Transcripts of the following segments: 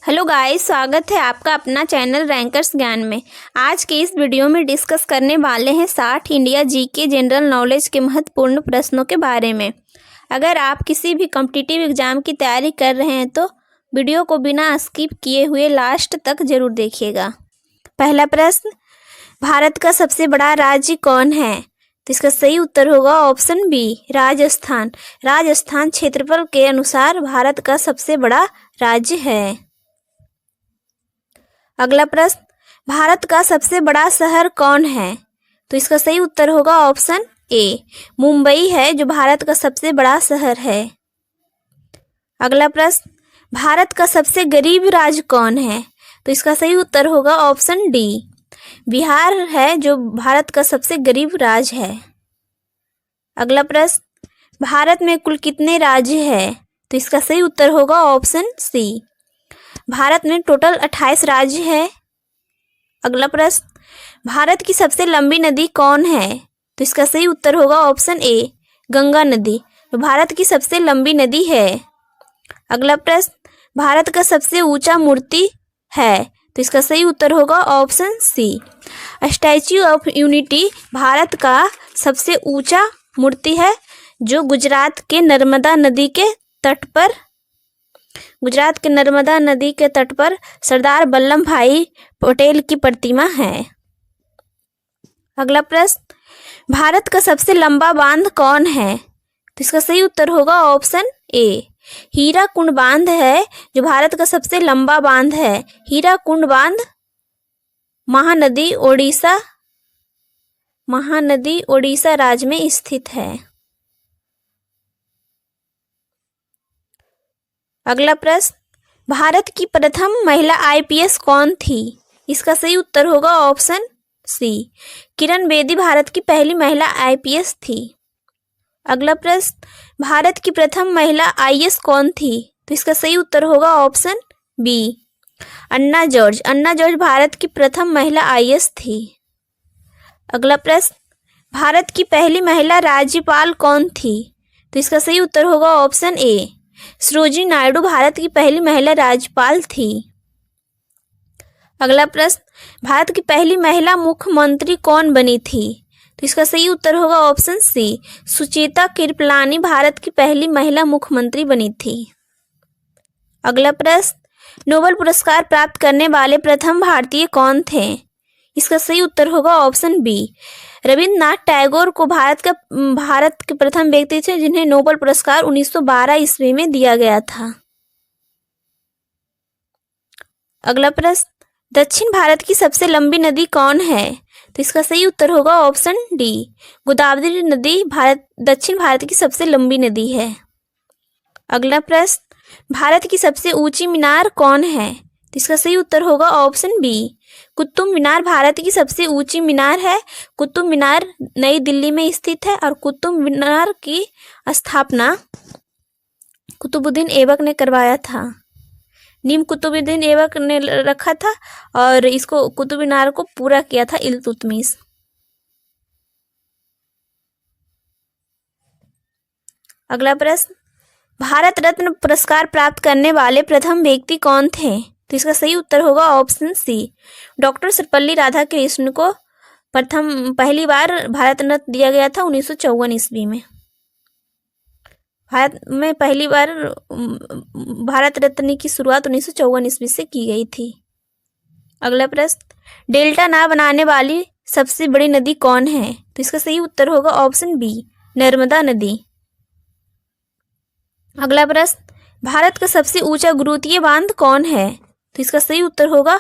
Hello guys, स्वागत है आपका अपना चैनल रैंकर्स ज्ञान में। आज के इस वीडियो में डिस्कस करने वाले हैं 60 इंडिया जीके जनरल नॉलेज के महत्वपूर्ण प्रश्नों के बारे में। अगर आप किसी भी कॉम्पिटिटिव एग्जाम की तैयारी कर रहे हैं तो वीडियो को बिना स्किप किए हुए लास्ट तक जरूर देखिएगा। पहला प्रश्न, भारत का सबसे बड़ा राज्य कौन है? तो इसका सही उत्तर होगा ऑप्शन बी, राजस्थान। राजस्थान क्षेत्रफल के अनुसार भारत का सबसे बड़ा राज्य है। अगला प्रश्न, भारत का सबसे बड़ा शहर कौन है? तो इसका सही उत्तर होगा ऑप्शन ए, मुंबई है जो भारत का सबसे बड़ा शहर है। अगला प्रश्न, भारत का सबसे गरीब राज्य कौन है? तो इसका सही उत्तर होगा ऑप्शन डी, बिहार है जो भारत का सबसे गरीब राज्य है। अगला प्रश्न, भारत में कुल कितने राज्य हैं? तो इसका सही उत्तर होगा ऑप्शन सी, भारत में टोटल 28 राज्य है। अगला प्रश्न, भारत की सबसे लंबी नदी कौन है? तो इसका सही उत्तर होगा ऑप्शन ए, गंगा नदी, जो भारत की सबसे लंबी नदी है। अगला प्रश्न, भारत का सबसे ऊंचा मूर्ति है? तो इसका सही उत्तर होगा option C, Statue of Unity Bharat का सबसे ऊंचा मूर्ति है जो गुजरात के नर्मदा नदी के तट पर सरदार वल्लभ भाई पटेल की प्रतिमा है। अगला प्रश्न, भारत का सबसे लंबा बांध कौन है? तो इसका सही उत्तर होगा ऑप्शन ए, हीराकुंड बांध है जो भारत का सबसे लंबा बांध है। हीराकुंड बांध महानदी ओडिशा राज्य में स्थित है। अगला प्रश्न, भारत की प्रथम महिला आईपीएस कौन थी? इसका सही उत्तर होगा ऑप्शन सी, किरण बेदी भारत की पहली महिला आईपीएस थी। अगला प्रश्न, भारत की प्रथम महिला आईएएस कौन थी? तो इसका सही उत्तर होगा ऑप्शन बी, अन्ना जॉर्ज भारत की प्रथम महिला आईएएस थी। अगला प्रश्न, भारत की पहली महिला राज्यपाल कौन थी? तो इसका सही उत्तर होगा ऑप्शन ए, सरोजिनी नायडू भारत की पहली महिला राज्यपाल थी। अगला प्रश्न, भारत की पहली महिला मुख्यमंत्री कौन बनी थी? तो इसका सही उत्तर होगा ऑप्शन सी, सुचेता कृपलानी भारत की पहली महिला मुख्यमंत्री बनी थी। अगला प्रश्न, नोबेल पुरस्कार प्राप्त करने वाले प्रथम भारतीय कौन थे? इसका सही उत्तर होगा ऑप्शन बी, रविंद्रनाथ टैगोर को भारत के प्रथम व्यक्ति थे जिन्हें नोबेल पुरस्कार 1912 ईस्वी में दिया गया था। अगला प्रश्न, दक्षिण भारत की सबसे लंबी नदी कौन है? तो इसका सही उत्तर होगा ऑप्शन डी, गोदावरी नदी दक्षिण भारत की सबसे लंबी नदी है। अगला प्रश्न, भारत की सबसे ऊंची मीनार कौन है? तो इसका सही उत्तर होगा ऑप्शन बी, कुतुब मीनार भारत की सबसे ऊंची मीनार है। कुतुब मीनार नई दिल्ली में स्थित है और कुतुब मीनार की स्थापना कुतुबुद्दीन ऐबक ने करवाया था। नीम कुतुबुद्दीन ऐबक ने रखा था और इसको कुतुब मीनार को पूरा किया था इल्तुतमिश। अगला प्रश्न, भारत रत्न पुरस्कार प्राप्त करने वाले प्रथम व्यक्ति कौन थे? तो इसका सही उत्तर होगा option C, doctor Sarvepalli Radhakrishnan को पहली बार भारत रत्न दिया गया था 1954 ईस्वी में। भारत में पहली बार भारत रत्न की शुरुआत 1954 ईस्वी से की गई थी। अगला प्रश्न, डेल्टा नाव बनाने वाली सबसे बड़ी नदी कौन है? तो इसका सही उत्तर होगा ऑप्शन बी, नर्मदा नदी। अगला प्रश्न, भारत का सबसे ऊंचा गुरुत्वीय बांध कौन है? तो इसका सही उत्तर होगा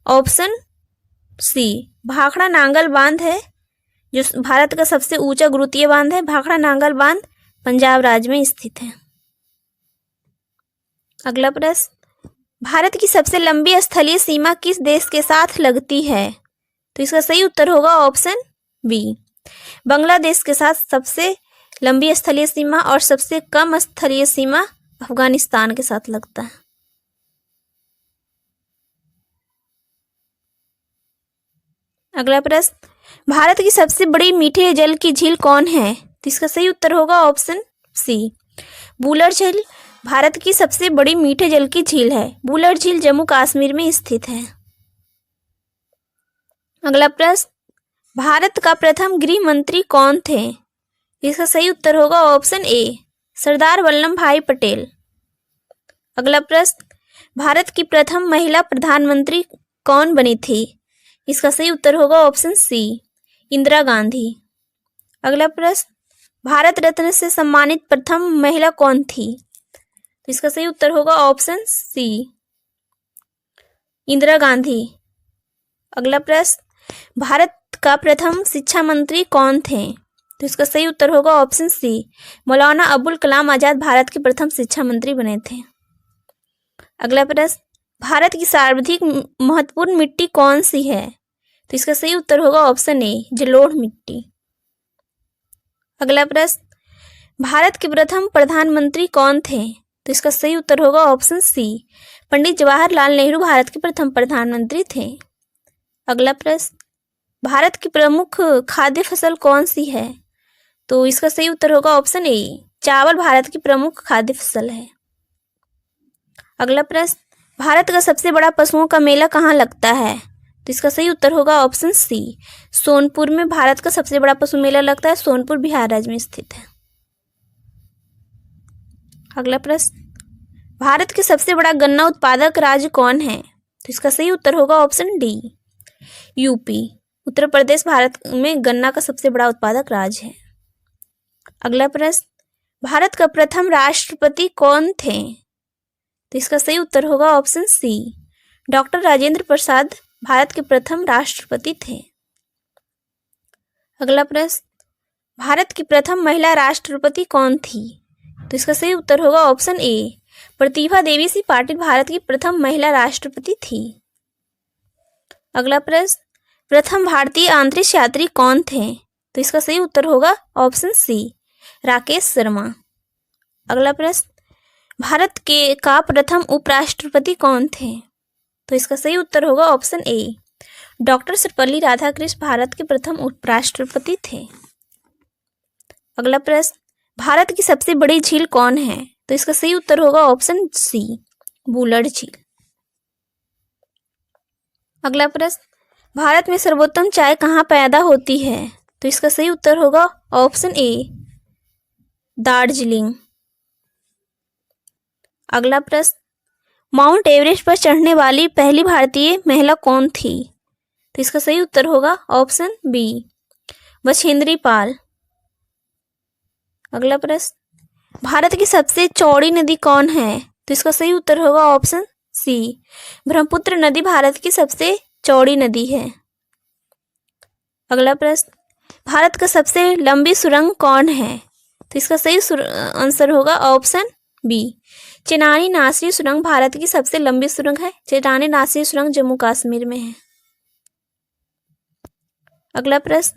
ऑप्शन सी, भाखड़ा नांगल बांध है जो भारत का सबसे ऊंचा गुरुत्वीय बांध है। भाखड़ा नांगल बांध पंजाब राज्य में स्थित है। अगला प्रश्न, भारत की सबसे लंबी स्थलीय सीमा किस देश के साथ लगती है? तो इसका सही उत्तर होगा ऑप्शन बी, बांग्लादेश के साथ सबसे लंबी स्थलीय सीमा और सबसे कम स्थलीय सीमा अफगानिस्तान के साथ लगता है। अगला प्रश्न, भारत की सबसे बड़ी मीठे जल की झील कौन है? तो इसका सही उत्तर होगा ऑप्शन सी, बुलर झील भारत की सबसे बड़ी मीठे जल की झील है? बुलर झील जम्मू कश्मीर में स्थित है। अगला प्रश्न, भारत का प्रथम गृह मंत्री कौन थे? इसका सही उत्तर होगा ऑप्शन ए, सरदार वल्लभ भाई पटेल। अगला प्रश्न, भारत की प्रथम महिला प्रधानमंत्री कौन बनी थी? इसका सही उत्तर होगा ऑप्शन सी, इंदिरा गांधी। अगला प्रश्न, भारत रत्न से सम्मानित प्रथम महिला कौन थी? तो इसका सही उत्तर होगा ऑप्शन सी, इंदिरा गांधी। अगला प्रश्न, भारत का प्रथम शिक्षा मंत्री कौन थे? तो इसका सही उत्तर होगा ऑप्शन सी, मौलाना अबुल कलाम आजाद भारत के प्रथम शिक्षा मंत्री बने थे। अगला प्रश्न, भारत की सर्वाधिक महत्वपूर्ण मिट्टी कौन सी है? तो इसका सही उत्तर होगा ऑप्शन ए, जलोढ़ मिट्टी। अगला प्रश्न, भारत के प्रथम प्रधानमंत्री कौन थे? तो इसका सही उत्तर होगा ऑप्शन सी, पंडित जवाहरलाल नेहरू भारत के प्रथम प्रधानमंत्री थे। अगला प्रश्न, भारत की प्रमुख खाद्य फसल कौन सी है? तो इसका सही उत्तर होगा ऑप्शन ए, चावल भारत की प्रमुख खाद्य फसल है। अगला प्रश्न, भारत का सबसे बड़ा पशुओं का मेला कहाँ लगता है? तो इसका सही उत्तर होगा ऑप्शन सी, सोनपुर में भारत का सबसे बड़ा पशु मेला लगता है। सोनपुर बिहार राज्य में स्थित है। अगला प्रश्न, भारत के सबसे बड़ा गन्ना उत्पादक राज्य कौन है? तो इसका सही उत्तर होगा option D, UP. Uttar Pradesh Bharat में गन्ना का सबसे बड़ा उत्पादक राज्य है। अगला प्रश्न, भारत का प्रथम राष्ट्रपति कौन थे? तो इसका सही उत्तर होगा option C, doctor Rajendra Prasad Bharat के प्रथम राष्ट्रपति थे। अगला प्रश्न, भारत की प्रथम महिला राष्ट्रपति कौन थी? तो इसका सही उत्तर होगा ऑप्शन ए, प्रतिभा देवी सिंह पाटिल भारत की प्रथम महिला राष्ट्रपति थी। अगला प्रश्न, प्रथम भारतीय अंतरिक्ष यात्री कौन थे? तो इसका सही उत्तर होगा ऑप्शन सी, राकेश शर्मा। अगला प्रश्न, भारत के का प्रथम उपराष्ट्रपति कौन थे? तो इसका सही उत्तर होगा option A, doctor Sarvepalli Radhakrishna Bharat के प्रथम उपराष्ट्रपति थे। अगला प्रश्न, भारत की सबसे बड़ी झील कौन है? तो इसका सही उत्तर होगा ऑप्शन सी, बुलर झील। अगला प्रश्न, भारत में सर्वोत्तम चाय कहाँ पैदा होती है? तो इसका सही उत्तर होगा ऑप्शन ए, दार्जिलिंग। अगला प्रश्न, माउंट एवरेस्ट पर चढ़ने वाली पहली भारतीय महिला कौन थी? तो इसका सही उत्तर होगा ऑप्शन बी, बछेंद्री पाल। अगला प्रश्न, भारत की सबसे चौड़ी नदी कौन है? तो इसका सही उत्तर होगा ऑप्शन सी, ब्रह्मपुत्र नदी भारत की सबसे चौड़ी नदी है। अगला प्रश्न, भारत का सबसे लंबी सुरंग कौन है? तो इसका सही आंसर होगा ऑप्शन बी, चेनानी नासरी सुरंग भारत की सबसे लंबी सुरंग है। चेनानी नासरी सुरंग जम्मू कश्मीर में है। अगला प्रश्न,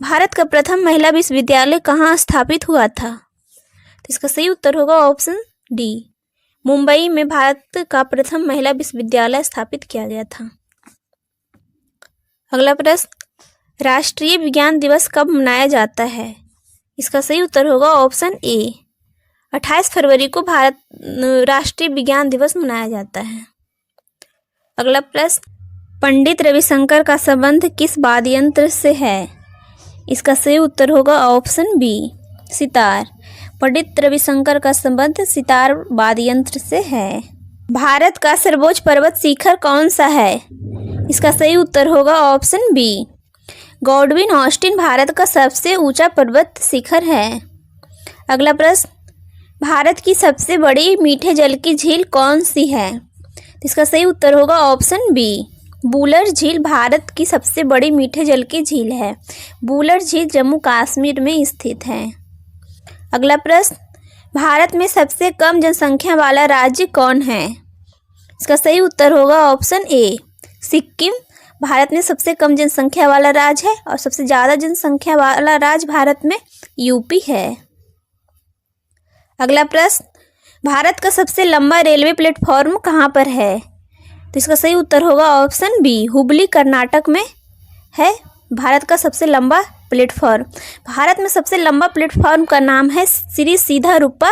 भारत का प्रथम महिला विश्वविद्यालय कहाँ स्थापित हुआ था? तो इसका सही उत्तर होगा ऑप्शन डी, मुंबई में भारत का प्रथम महिला विश्वविद्यालय स्थापित किया गया था। अगला प्रश्न, राष्ट्रीय विज्ञान दिवस कब मनाया जाता है? इसका सही उत्तर होगा ऑप्शन ए, 28 फरवरी को भारत राष्ट्रीय विज्ञान दिवस मनाया जाता है। अगला प्रश्न, पंडित रविशंकर का संबंध किस वाद्य यंत्र से है? इसका सही उत्तर होगा ऑप्शन बी, सितार। पंडित रविशंकर का संबंध सितार वाद्य यंत्र से है। भारत का सर्वोच्च पर्वत शिखर कौन सा है? इसका सही उत्तर होगा option B, Godwin Austen Bharat का सबसे ऊंचा पर्वत शिखर है। अगला प्रश्न, भारत की सबसे बड़ी मीठे जल की झील कौन सी है? इसका सही उत्तर होगा ऑप्शन बी, बुलर झील भारत की सबसे बड़ी मीठे जल की झील है। बुलर झील जम्मू कश्मीर में स्थित है। अगला प्रश्न, भारत में सबसे कम जनसंख्या वाला राज्य कौन है? इसका सही उत्तर होगा ऑप्शन ए, सिक्किम भारत में सबसे कम जनसंख्या वाला राज्य है और सबसे ज़्यादा जनसंख्या वाला राज्य भारत में यूपी है। अगला प्रश्न, भारत का सबसे लंबा रेलवे प्लेटफॉर्म कहाँ पर है? तो इसका सही उत्तर होगा ऑप्शन बी, हुबली कर्नाटक में है भारत का सबसे लंबा प्लेटफॉर्म। भारत में सबसे लंबा प्लेटफॉर्म का नाम है श्री सीधारूपा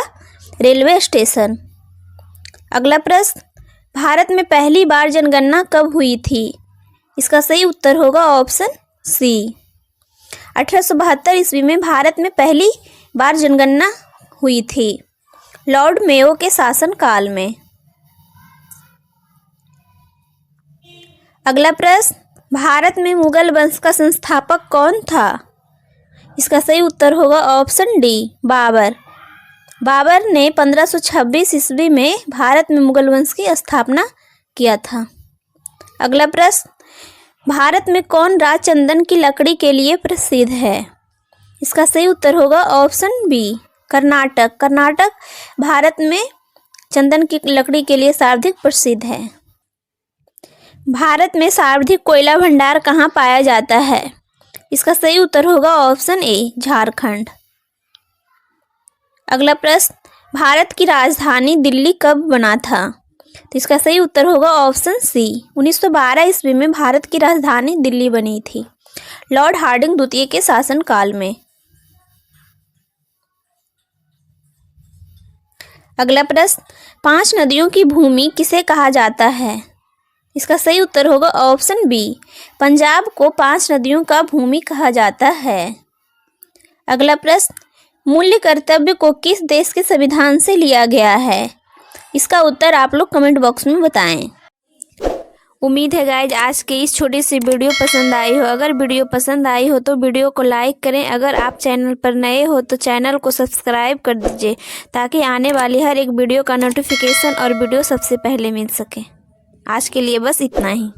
रेलवे स्टेशन। अगला प्रश्न, भारत में पहली बार जनगणना कब हुई थी? इसका सही उत्तर होगा ऑप्शन सी, 1872 ईस्वी में भारत में पहली बार जनगणना हुई थी, लॉर्ड मेयो के शासनकाल में। अगला प्रश्न, भारत में मुगल वंश का संस्थापक कौन था? इसका सही उत्तर होगा ऑप्शन डी, बाबर। बाबर ने 1526 ईस्वी में भारत में मुगल वंश की स्थापना किया था। अगला प्रश्न, भारत में कौन राज्य चंदन की लकड़ी के लिए प्रसिद्ध है? इसका सही उत्तर होगा ऑप्शन बी, कर्नाटक। कर्नाटक भारत में चंदन की लकड़ी के लिए सर्वाधिक प्रसिद्ध है। भारत में सर्वाधिक कोयला भंडार कहाँ पाया जाता है? इसका सही उत्तर होगा ऑप्शन ए, झारखंड। अगला प्रश्न, भारत की राजधानी दिल्ली कब बना था? तो इसका सही उत्तर होगा ऑप्शन सी, 1912 ईस्वी में भारत की राजधानी दिल्ली बनी थी, लॉर्ड हार्डिंग द्वितीय के शासनकाल में। अगला प्रश्न, 5 नदियों की भूमि किसे कहा जाता है? इसका सही उत्तर होगा ऑप्शन बी, पंजाब को 5 नदियों का भूमि कहा जाता है। अगला प्रश्न, मूल्य कर्तव्य को किस देश के संविधान से लिया गया है? इसका उत्तर आप लोग कमेंट बॉक्स में बताएं। उम्मीद है गाइज आज की इस छोटी सी वीडियो पसंद आई हो। अगर वीडियो पसंद आई हो तो वीडियो को लाइक करें। अगर आप चैनल पर नए हो तो चैनल को सब्सक्राइब कर दीजिए ताकि आने वाली हर एक वीडियो का नोटिफिकेशन और वीडियो सबसे पहले मिल सके। आज के लिए बस इतना ही।